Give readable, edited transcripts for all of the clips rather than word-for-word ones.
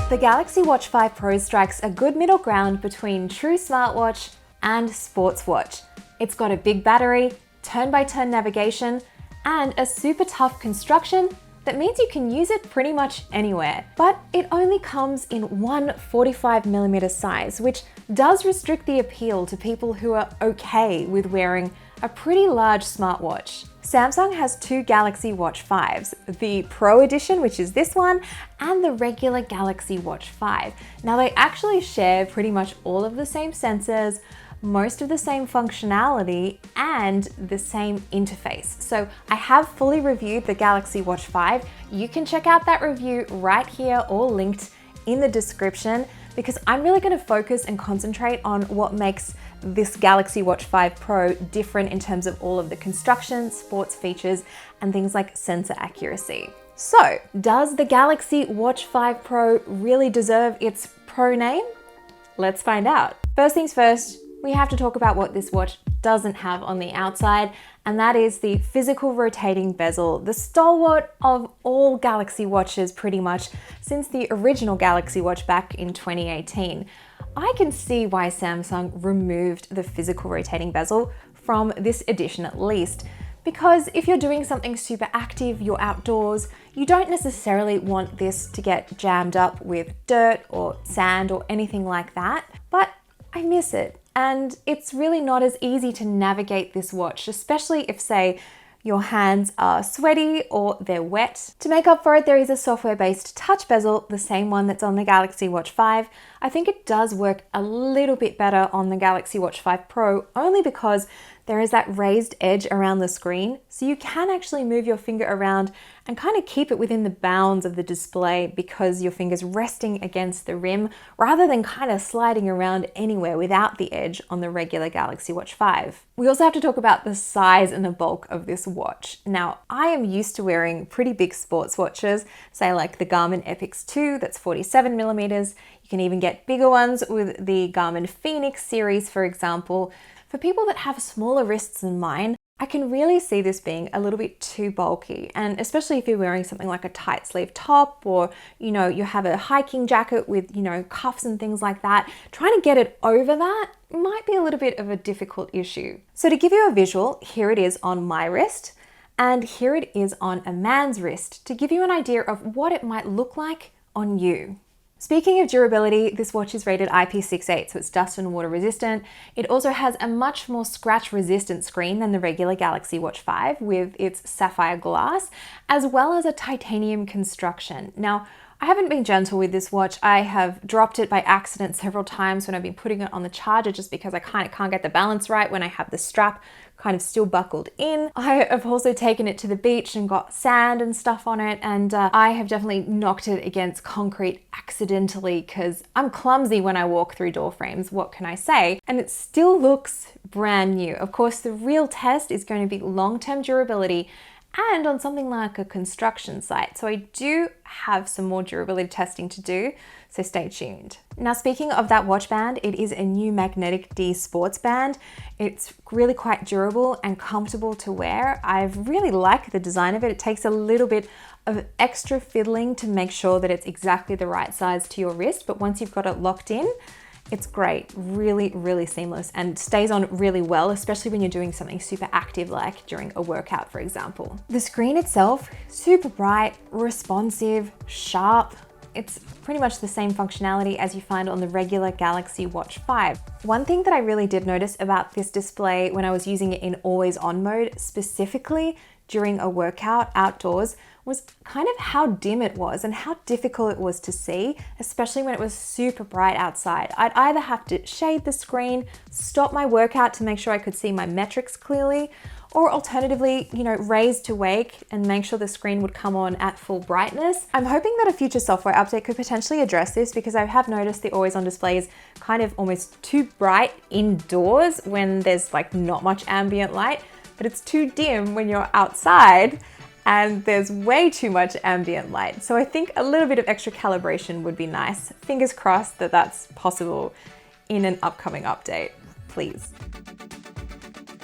The Galaxy Watch 5 Pro strikes a good middle ground between true smartwatch and sports watch. It's got a big battery, turn-by-turn navigation, and a super tough construction that means you can use it pretty much anywhere. But it only comes in one 45mm size, which does restrict the appeal to people who are okay with wearing a pretty large smartwatch. Samsung has two Galaxy Watch 5s, the Pro Edition, which is this one, and the regular Galaxy Watch 5. Now they actually share pretty much all of the same sensors, most of the same functionality, and the same interface. So I have fully reviewed the Galaxy Watch 5. You can check out that review right here or linked in the description, because I'm really going to focus and concentrate on what makes this Galaxy Watch 5 Pro different in terms of all of the construction, sports features, and things like sensor accuracy. So, does the Galaxy Watch 5 Pro really deserve its Pro name? Let's find out. First things first, we have to talk about what this watch doesn't have on the outside, and that is the physical rotating bezel, the stalwart of all Galaxy watches pretty much since the original Galaxy Watch back in 2018. I can see why Samsung removed the physical rotating bezel from this edition at least, because if you're doing something super active, you're outdoors, you don't necessarily want this to get jammed up with dirt or sand or anything like that, but I miss it. And it's really not as easy to navigate this watch, especially if, say, your hands are sweaty or they're wet. To make up for it, there is a software-based touch bezel, the same one that's on the Galaxy Watch 5. I think it does work a little bit better on the Galaxy Watch 5 Pro, only because there is that raised edge around the screen, so you can actually move your finger around and kind of keep it within the bounds of the display because your finger's resting against the rim rather than kind of sliding around anywhere without the edge on the regular Galaxy Watch 5. We also have to talk about the size and the bulk of this watch. Now, I am used to wearing pretty big sports watches, say like the Garmin Epix 2 that's 47mm. You can even get bigger ones with the Garmin Fenix series, for example. For people that have smaller wrists than mine, I can really see this being a little bit too bulky, and especially if you're wearing something like a tight sleeve top, or you have a hiking jacket with cuffs and things like that, trying to get it over that might be a little bit of a difficult issue. So to give you a visual, here it is on my wrist, and here it is on a man's wrist, to give you an idea of what it might look like on you. Speaking of durability, this watch is rated IP68, so it's dust and water resistant. It also has a much more scratch resistant screen than the regular Galaxy Watch 5 with its sapphire glass, as well as a titanium construction. Now, I haven't been gentle with this watch. I have dropped it by accident several times when I've been putting it on the charger just because I kind of can't get the balance right when I have the strap kind of still buckled in. I have also taken it to the beach and got sand and stuff on it, and I have definitely knocked it against concrete accidentally because I'm clumsy when I walk through door frames, what can I say? And it still looks brand new. Of course, the real test is going to be long-term durability and on something like a construction site. So I do have some more durability testing to do, so stay tuned. Now, speaking of that watch band, it is a new Magnetic D sports band. It's really quite durable and comfortable to wear. I really like the design of it. It takes a little bit of extra fiddling to make sure that it's exactly the right size to your wrist, but once you've got it locked in, it's great, really, really seamless, and stays on really well, especially when you're doing something super active like during a workout, for example. The screen itself, super bright, responsive, sharp. It's pretty much the same functionality as you find on the regular Galaxy Watch 5. One thing that I really did notice about this display when I was using it in always on mode, specifically during a workout outdoors, was kind of how dim it was and how difficult it was to see, especially when it was super bright outside. I'd either have to shade the screen, stop my workout to make sure I could see my metrics clearly, or alternatively, raise to wake and make sure the screen would come on at full brightness. I'm hoping that a future software update could potentially address this, because I have noticed the always on display is kind of almost too bright indoors when there's like not much ambient light, but it's too dim when you're outside and there's way too much ambient light. So I think a little bit of extra calibration would be nice. Fingers crossed that that's possible in an upcoming update, please.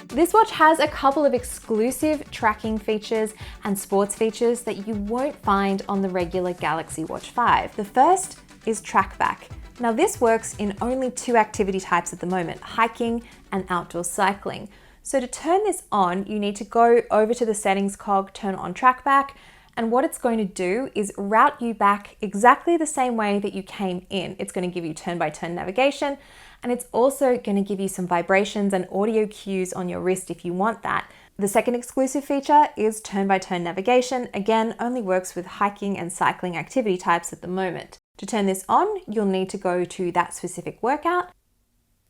This watch has a couple of exclusive tracking features and sports features that you won't find on the regular Galaxy Watch 5. The first is TrackBack. Now this works in only 2 activity types at the moment, hiking and outdoor cycling. So to turn this on, you need to go over to the settings cog, turn on TrackBack, and what it's going to do is route you back exactly the same way that you came in. It's going to give you turn-by-turn navigation, and it's also going to give you some vibrations and audio cues on your wrist if you want that. The second exclusive feature is turn-by-turn navigation. Again, only works with hiking and cycling activity types at the moment. To turn this on, you'll need to go to that specific workout,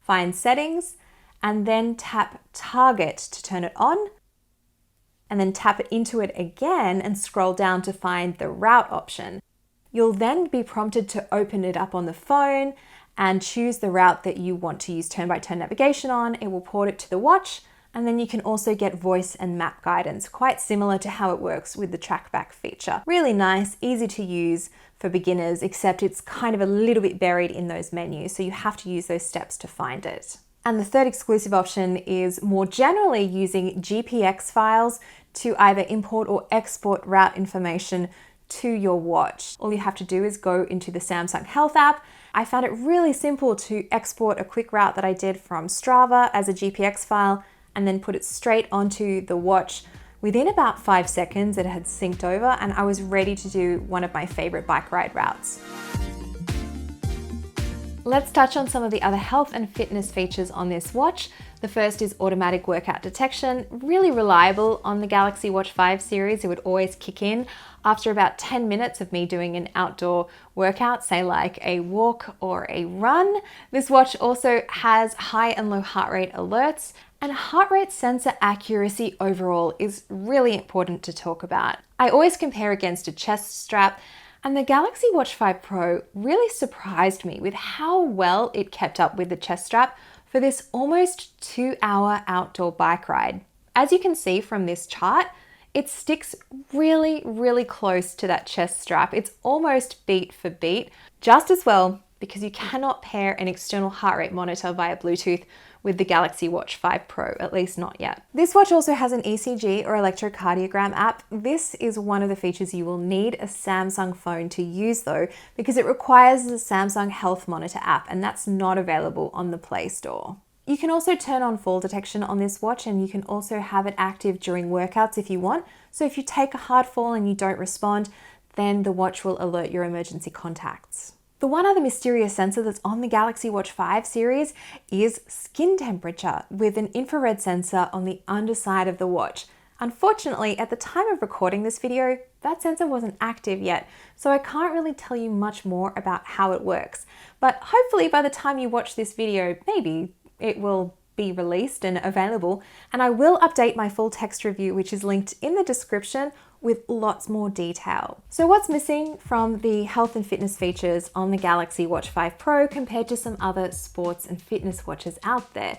find settings, and then tap target to turn it on, and then tap it into it again and scroll down to find the route option. You'll then be prompted to open it up on the phone and choose the route that you want to use turn-by-turn navigation on. It will port it to the watch, and then you can also get voice and map guidance, quite similar to how it works with the TrackBack feature. Really nice, easy to use for beginners, except it's kind of a little bit buried in those menus, so you have to use those steps to find it. And the third exclusive option is more generally using GPX files to either import or export route information to your watch. All you have to do is go into the Samsung Health app. I found it really simple to export a quick route that I did from Strava as a GPX file and then put it straight onto the watch. Within about 5 seconds, it had synced over and I was ready to do one of my favorite bike ride routes. Let's touch on some of the other health and fitness features on this watch. The first is automatic workout detection, really reliable on the Galaxy Watch 5 series. It would always kick in after about 10 minutes of me doing an outdoor workout, say like a walk or a run. This watch also has high and low heart rate alerts, and heart rate sensor accuracy overall is really important to talk about. I always compare against a chest strap, and the Galaxy Watch 5 Pro really surprised me with how well it kept up with the chest strap for this almost 2-hour outdoor bike ride. As you can see from this chart, it sticks really, really close to that chest strap. It's almost beat for beat, just as well because you cannot pair an external heart rate monitor via Bluetooth with the Galaxy Watch 5 Pro, at least not yet. This watch also has an ECG or electrocardiogram app. This is one of the features you will need a Samsung phone to use though, because it requires the Samsung Health Monitor app, and that's not available on the Play Store. You can also turn on fall detection on this watch, and you can also have it active during workouts if you want. So if you take a hard fall and you don't respond, then the watch will alert your emergency contacts. The one other mysterious sensor that's on the Galaxy Watch 5 series is skin temperature with an infrared sensor on the underside of the watch. Unfortunately, at the time of recording this video, that sensor wasn't active yet, so I can't really tell you much more about how it works. But hopefully by the time you watch this video, maybe it will be released and available, and I will update my full text review, which is linked in the description with lots more detail. So what's missing from the health and fitness features on the Galaxy Watch 5 Pro compared to some other sports and fitness watches out there?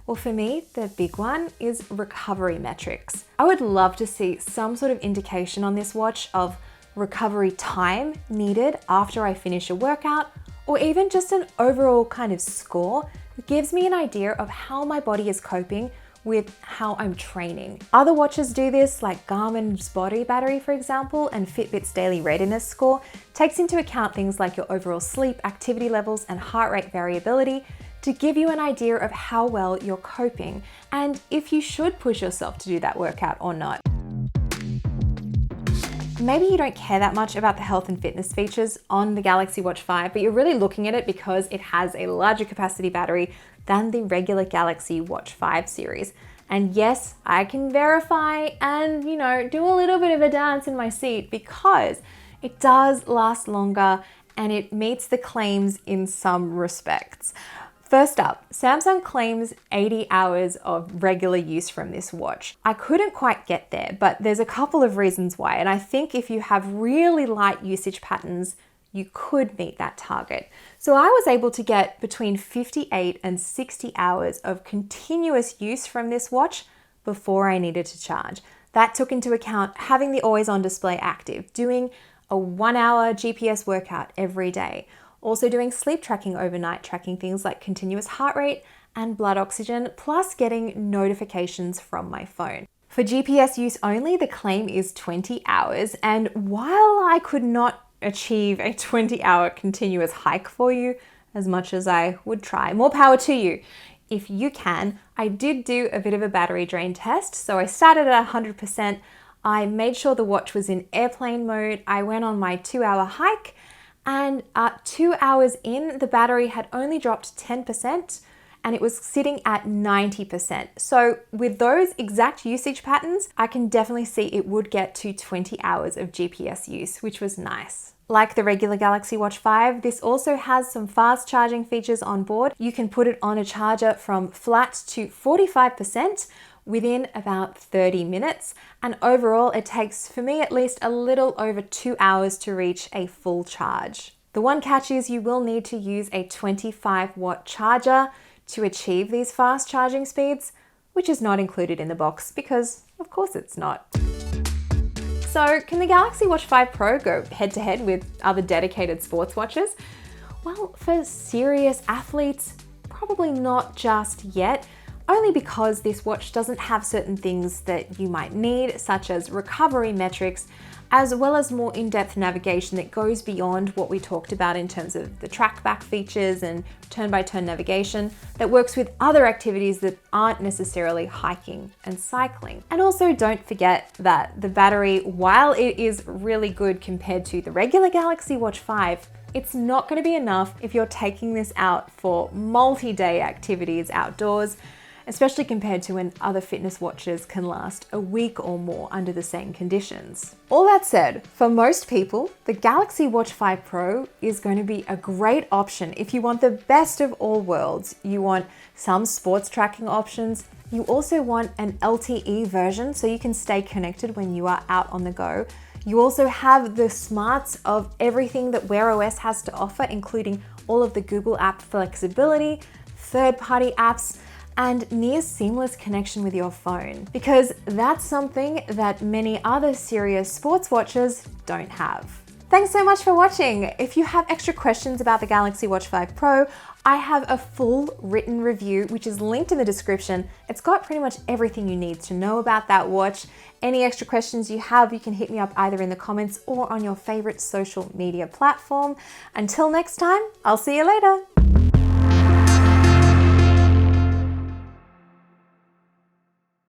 Well, for me, the big one is recovery metrics. I would love to see some sort of indication on this watch of recovery time needed after I finish a workout, or even just an overall kind of score that gives me an idea of how my body is coping with how I'm training. Other watches do this, like Garmin's Body Battery, for example, and Fitbit's Daily Readiness Score takes into account things like your overall sleep, activity levels, and heart rate variability to give you an idea of how well you're coping and if you should push yourself to do that workout or not. Maybe you don't care that much about the health and fitness features on the Galaxy Watch 5, but you're really looking at it because it has a larger capacity battery than the regular Galaxy Watch 5 series. And yes, I can verify and, do a little bit of a dance in my seat because it does last longer and it meets the claims in some respects. First up, Samsung claims 80 hours of regular use from this watch. I couldn't quite get there, but there's a couple of reasons why, and I think if you have really light usage patterns, you could meet that target. So I was able to get between 58 and 60 hours of continuous use from this watch before I needed to charge. That took into account having the always-on display active, doing a 1-hour GPS workout every day, also doing sleep tracking overnight, tracking things like continuous heart rate and blood oxygen, plus getting notifications from my phone. For GPS use only, the claim is 20 hours, and while I could not achieve a 20-hour continuous hike for you as much as I would try. More power to you if you can. I did do a bit of a battery drain test. So I started at 100%. I made sure the watch was in airplane mode. I went on my 2-hour hike, and 2 hours in, the battery had only dropped 10% and it was sitting at 90%. So with those exact usage patterns, I can definitely see it would get to 20 hours of GPS use, which was nice. Like the regular Galaxy Watch 5, this also has some fast charging features on board. You can put it on a charger from flat to 45% within about 30 minutes. And overall, it takes, for me at least, a little over 2 hours to reach a full charge. The one catch is you will need to use a 25-watt charger to achieve these fast charging speeds, which is not included in the box because, of course, it's not. So, can the Galaxy Watch 5 Pro go head-to-head with other dedicated sports watches? Well, for serious athletes, probably not just yet, only because this watch doesn't have certain things that you might need, such as recovery metrics, as well as more in-depth navigation that goes beyond what we talked about in terms of the track-back features and turn-by-turn navigation that works with other activities that aren't necessarily hiking and cycling. And also don't forget that the battery, while it is really good compared to the regular Galaxy Watch 5, it's not going to be enough if you're taking this out for multi-day activities outdoors, especially compared to when other fitness watches can last a week or more under the same conditions. All that said, for most people, the Galaxy Watch 5 Pro is going to be a great option if you want the best of all worlds. You want some sports tracking options. You also want an LTE version so you can stay connected when you are out on the go. You also have the smarts of everything that Wear OS has to offer, including all of the Google app flexibility, third-party apps, and near seamless connection with your phone, because that's something that many other serious sports watches don't have. Thanks so much for watching. If you have extra questions about the Galaxy Watch 5 Pro, I have a full written review, which is linked in the description. It's got pretty much everything you need to know about that watch. Any extra questions you have, you can hit me up either in the comments or on your favorite social media platform. Until next time, I'll see you later.